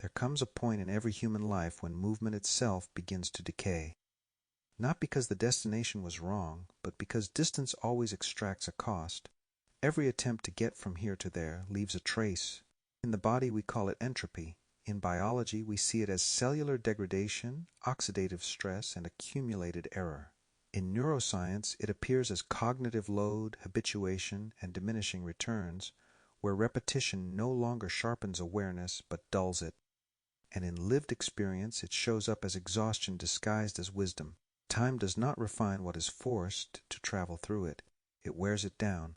There comes a point in every human life when movement itself begins to decay. Not because the destination was wrong, but because distance always extracts a cost. Every attempt to get from here to there leaves a trace. In the body we call it entropy. In biology we see it as cellular degradation, oxidative stress, and accumulated error. In neuroscience it appears as cognitive load, habituation, and diminishing returns, where repetition no longer sharpens awareness but dulls it. And in lived experience it shows up as exhaustion disguised as wisdom. Time does not refine what is forced to travel through it. It wears it down.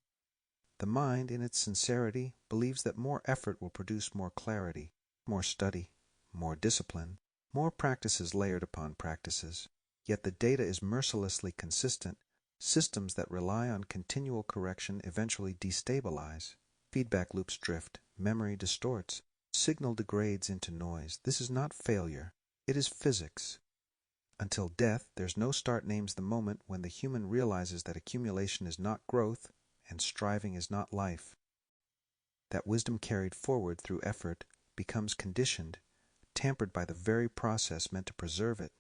The mind, in its sincerity, believes that more effort will produce more clarity, more study, more discipline, more practices layered upon practices. Yet the data is mercilessly consistent. Systems that rely on continual correction eventually destabilize. Feedback loops drift. Memory distorts. Signal degrades into noise. This is not failure. It is physics. Until death, there's no start names the moment when the human realizes that accumulation is not growth and striving is not life. That wisdom carried forward through effort becomes conditioned, tampered by the very process meant to preserve it.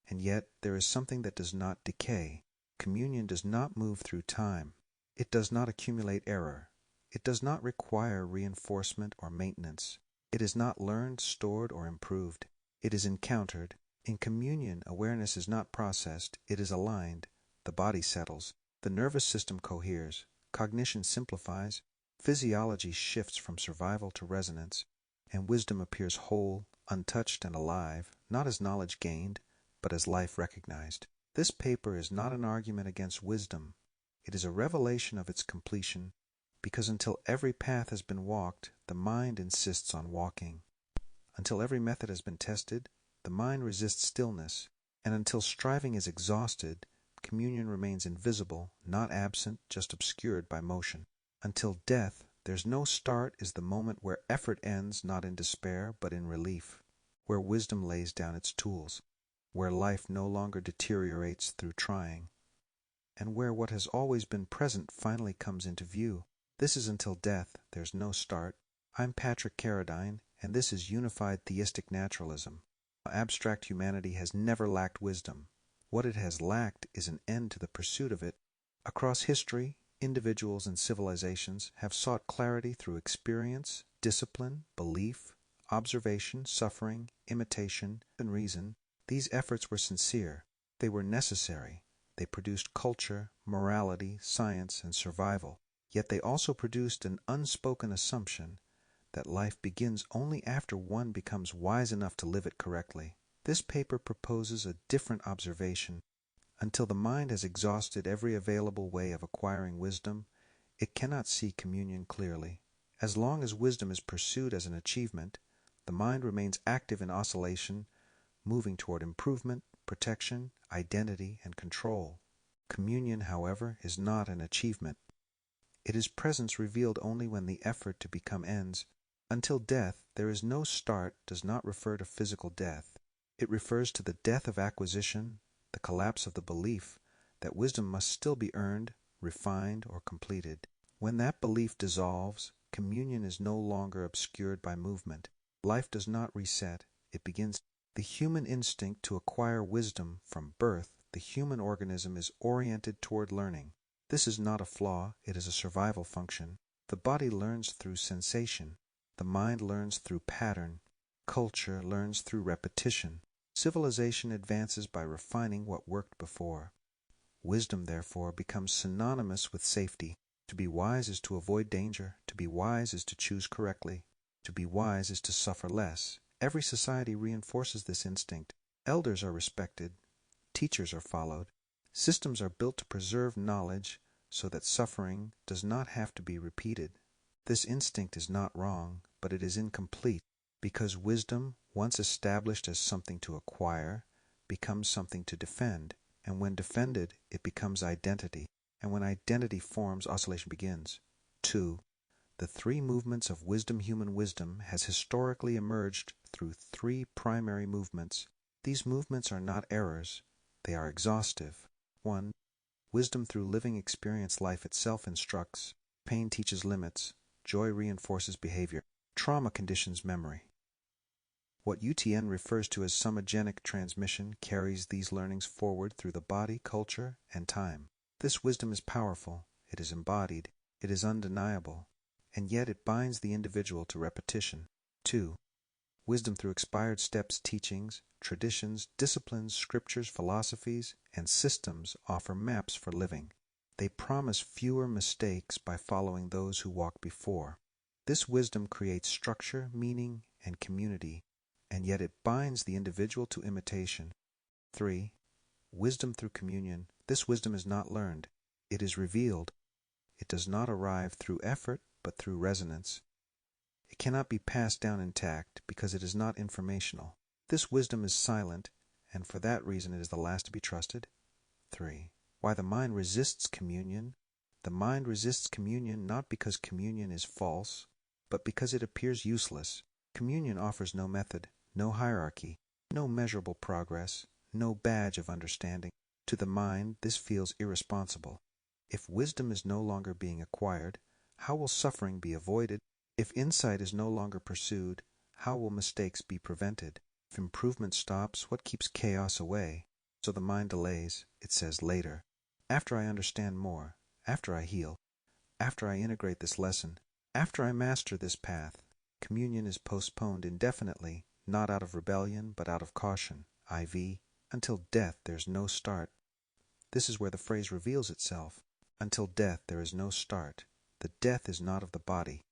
And yet there is something that does not decay. Communion does not move through time. It does not accumulate error. It does not require reinforcement or maintenance. It is not learned, stored, or improved. It is encountered. In communion, awareness is not processed. It is aligned. The body settles. The nervous system coheres. Cognition simplifies. Physiology shifts from survival to resonance. And wisdom appears whole, untouched, and alive, not as knowledge gained, but as life recognized. This paper is not an argument against wisdom. It is a revelation of its completion, because until every path has been walked, the mind insists on walking. Until every method has been tested, the mind resists stillness, and until striving is exhausted, communion remains invisible, not absent, just obscured by motion. Until death, there's no start is the moment where effort ends not in despair, but in relief, where wisdom lays down its tools, where life no longer deteriorates through trying, and where what has always been present finally comes into view. This is until death, there's no start. I'm Patrick Carradine, and this is Unified Theistic Naturalism. Abstract humanity has never lacked wisdom. What it has lacked is an end to the pursuit of it. Across history, individuals and civilizations have sought clarity through experience, discipline, belief, observation, suffering, imitation, and reason. These efforts were sincere. They were necessary. They produced culture, morality, science, and survival. Yet they also produced an unspoken assumption that life begins only after one becomes wise enough to live it correctly. This paper proposes a different observation. Until the mind has exhausted every available way of acquiring wisdom, it cannot see communion clearly. As long as wisdom is pursued as an achievement, the mind remains active in oscillation, moving toward improvement, protection, identity, and control. Communion, however, is not an achievement. It is presence revealed only when the effort to become ends. Until death, there is no start does not refer to physical death. It refers to the death of acquisition, the collapse of the belief that wisdom must still be earned, refined, or completed. When that belief dissolves, communion is no longer obscured by movement. Life does not reset. It begins. The human instinct to acquire wisdom from birth, the human organism is oriented toward learning. This is not a flaw, it is a survival function. The body learns through sensation. The mind learns through pattern. Culture learns through repetition. Civilization advances by refining what worked before. Wisdom, therefore, becomes synonymous with safety. To be wise is to avoid danger. To be wise is to choose correctly. To be wise is to suffer less. Every society reinforces this instinct. Elders are respected. Teachers are followed. Systems are built to preserve knowledge so that suffering does not have to be repeated. This instinct is not wrong, but it is incomplete, because wisdom, once established as something to acquire, becomes something to defend, and when defended, it becomes identity, and when identity forms, oscillation begins. 2. The three movements of human wisdom has historically emerged through three primary movements. These movements are not errors, they are exhaustive. 1. Wisdom through living experience. Life itself instructs. Pain teaches limits. Joy reinforces behavior. Trauma conditions memory. What UTN refers to as somogenic transmission carries these learnings forward through the body, culture, and time. This wisdom is powerful, it is embodied, it is undeniable, and yet it binds the individual to repetition. 2. Wisdom through expired steps, teachings, traditions, disciplines, scriptures, philosophies, and systems offer maps for living. They promise fewer mistakes by following those who walk before. This wisdom creates structure, meaning, and community, and yet it binds the individual to imitation. 3. Wisdom through communion. This wisdom is not learned. It is revealed. It does not arrive through effort, but through resonance. It cannot be passed down intact because it is not informational. This wisdom is silent, and for that reason it is the last to be trusted. 3. Why the mind resists communion. The mind resists communion not because communion is false, but because it appears useless. Communion offers no method, no hierarchy, no measurable progress, no badge of understanding. To the mind, this feels irresponsible. If wisdom is no longer being acquired, how will suffering be avoided? If insight is no longer pursued, how will mistakes be prevented? If improvement stops, what keeps chaos away? So the mind delays. It says later. After I understand more, after I heal, after I integrate this lesson, after I master this path. Communion is postponed indefinitely, not out of rebellion, but out of caution. IV. Until death there's no start. This is where the phrase reveals itself. Until death there is no start. The death is not of the body.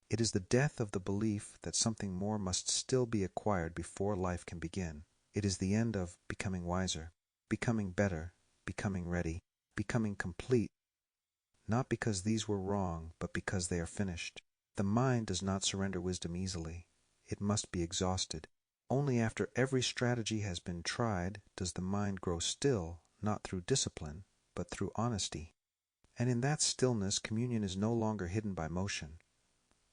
It is the death of the belief that something more must still be acquired before life can begin. It is the end of becoming wiser, becoming better, becoming ready, becoming complete, not because these were wrong, but because they are finished. The mind does not surrender wisdom easily. It must be exhausted. Only after every strategy has been tried does the mind grow still, not through discipline, but through honesty. And in that stillness, communion is no longer hidden by motion.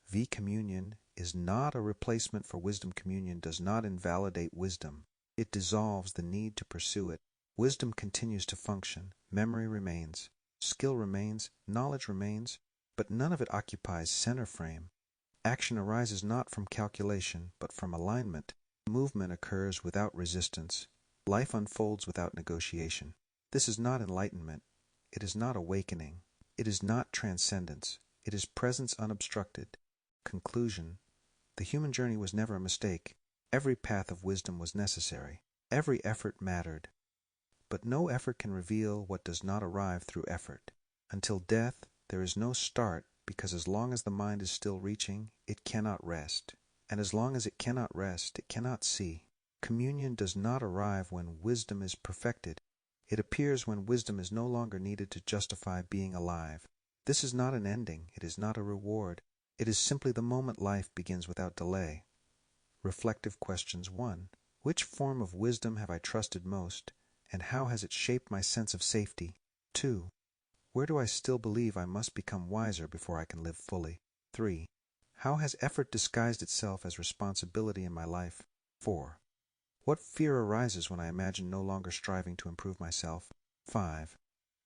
V-communion is not a replacement for wisdom. Communion does not invalidate wisdom. It dissolves the need to pursue it. Wisdom continues to function. Memory remains. Skill remains. Knowledge remains. But none of it occupies center frame. Action arises not from calculation, but from alignment. Movement occurs without resistance. Life unfolds without negotiation. This is not enlightenment. It is not awakening. It is not transcendence. It is presence unobstructed. Conclusion. The human journey was never a mistake. Every path of wisdom was necessary. Every effort mattered. But no effort can reveal what does not arrive through effort. Until death, there is no start, because as long as the mind is still reaching, it cannot rest. And as long as it cannot rest, it cannot see. Communion does not arrive when wisdom is perfected. It appears when wisdom is no longer needed to justify being alive. This is not an ending. It is not a reward. It is simply the moment life begins without delay. Reflective questions. 1. Which form of wisdom have I trusted most, and how has it shaped my sense of safety? 2. Where do I still believe I must become wiser before I can live fully? 3. How has effort disguised itself as responsibility in my life? 4. What fear arises when I imagine no longer striving to improve myself? 5.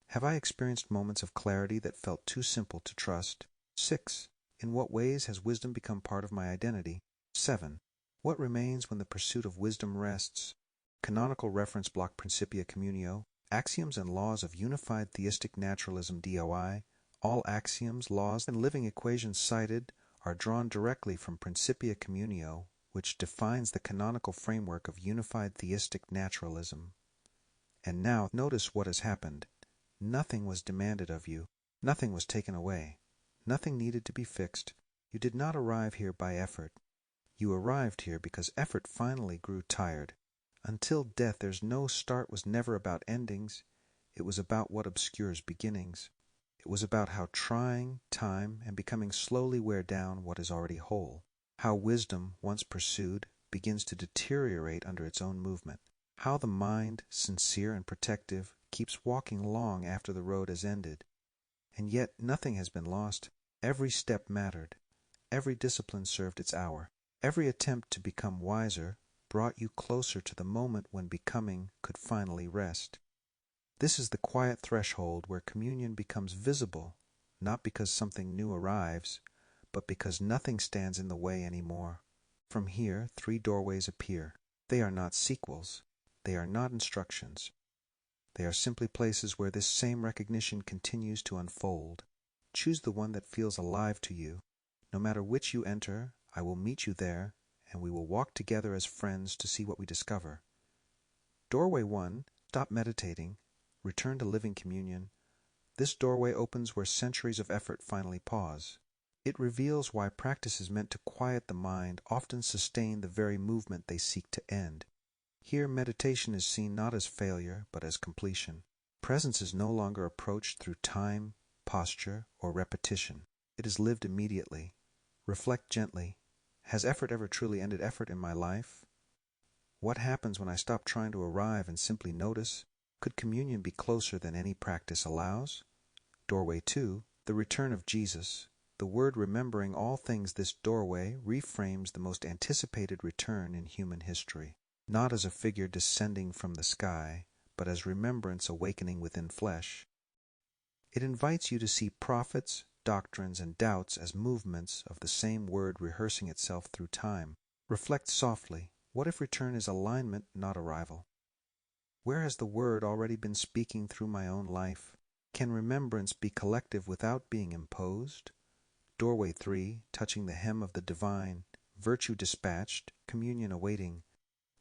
Have I experienced moments of clarity that felt too simple to trust? 6. In what ways has wisdom become part of my identity? 7. What remains when the pursuit of wisdom rests? Canonical reference block Principia Communio, Axioms and Laws of Unified Theistic Naturalism DOI. All axioms, laws, and living equations cited are drawn directly from Principia Communio, which defines the canonical framework of unified theistic naturalism. And now notice what has happened. Nothing was demanded of you. Nothing was taken away. Nothing needed to be fixed. You did not arrive here by effort. You arrived here because effort finally grew tired. Until death, there's no start was never about endings. It was about what obscures beginnings. It was about how trying, time, and becoming slowly wear down what is already whole. How wisdom, once pursued, begins to deteriorate under its own movement. How the mind, sincere and protective, keeps walking long after the road has ended. And yet nothing has been lost. Every step mattered. Every discipline served its hour. Every attempt to become wiser brought you closer to the moment when becoming could finally rest. This is the quiet threshold where communion becomes visible, not because something new arrives, but because nothing stands in the way anymore. From here, 3 doorways appear. They are not sequels. They are not instructions. They are simply places where this same recognition continues to unfold. Choose the one that feels alive to you. No matter which you enter, I will meet you there, and we will walk together as friends to see what we discover. Doorway 1, stop meditating, return to living communion. This doorway opens where centuries of effort finally pause. It reveals why practices meant to quiet the mind often sustain the very movement they seek to end. Here meditation is seen not as failure, but as completion. Presence is no longer approached through time, posture, or repetition. It is lived immediately. Reflect gently. Has effort ever truly ended effort in my life? What happens when I stop trying to arrive and simply notice? Could communion be closer than any practice allows? Doorway 2, the return of Jesus. The word remembering all things this doorway reframes the most anticipated return in human history. Not as a figure descending from the sky, but as remembrance awakening within flesh. It invites you to see prophets, doctrines, and doubts as movements of the same word rehearsing itself through time. Reflect softly. What if return is alignment, not arrival? Where has the word already been speaking through my own life? Can remembrance be collective without being imposed? Doorway 3, touching the hem of the divine, virtue dispatched, communion awaiting.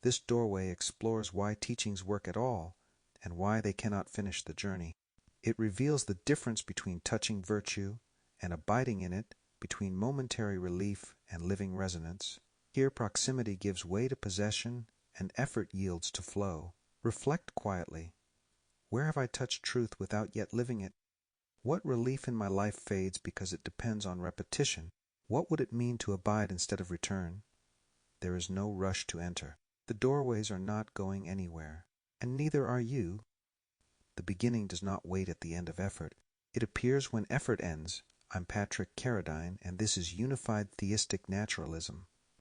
This doorway explores why teachings work at all, and why they cannot finish the journey. It reveals the difference between touching virtue and abiding in it, between momentary relief and living resonance. Here proximity gives way to possession, and effort yields to flow. Reflect quietly. Where have I touched truth without yet living it? What relief in my life fades because it depends on repetition? What would it mean to abide instead of return? There is no rush to enter. The doorways are not going anywhere, and neither are you. The beginning does not wait at the end of effort. It appears when effort ends. I'm Patrick Carradine, and this is Unified Theistic Naturalism.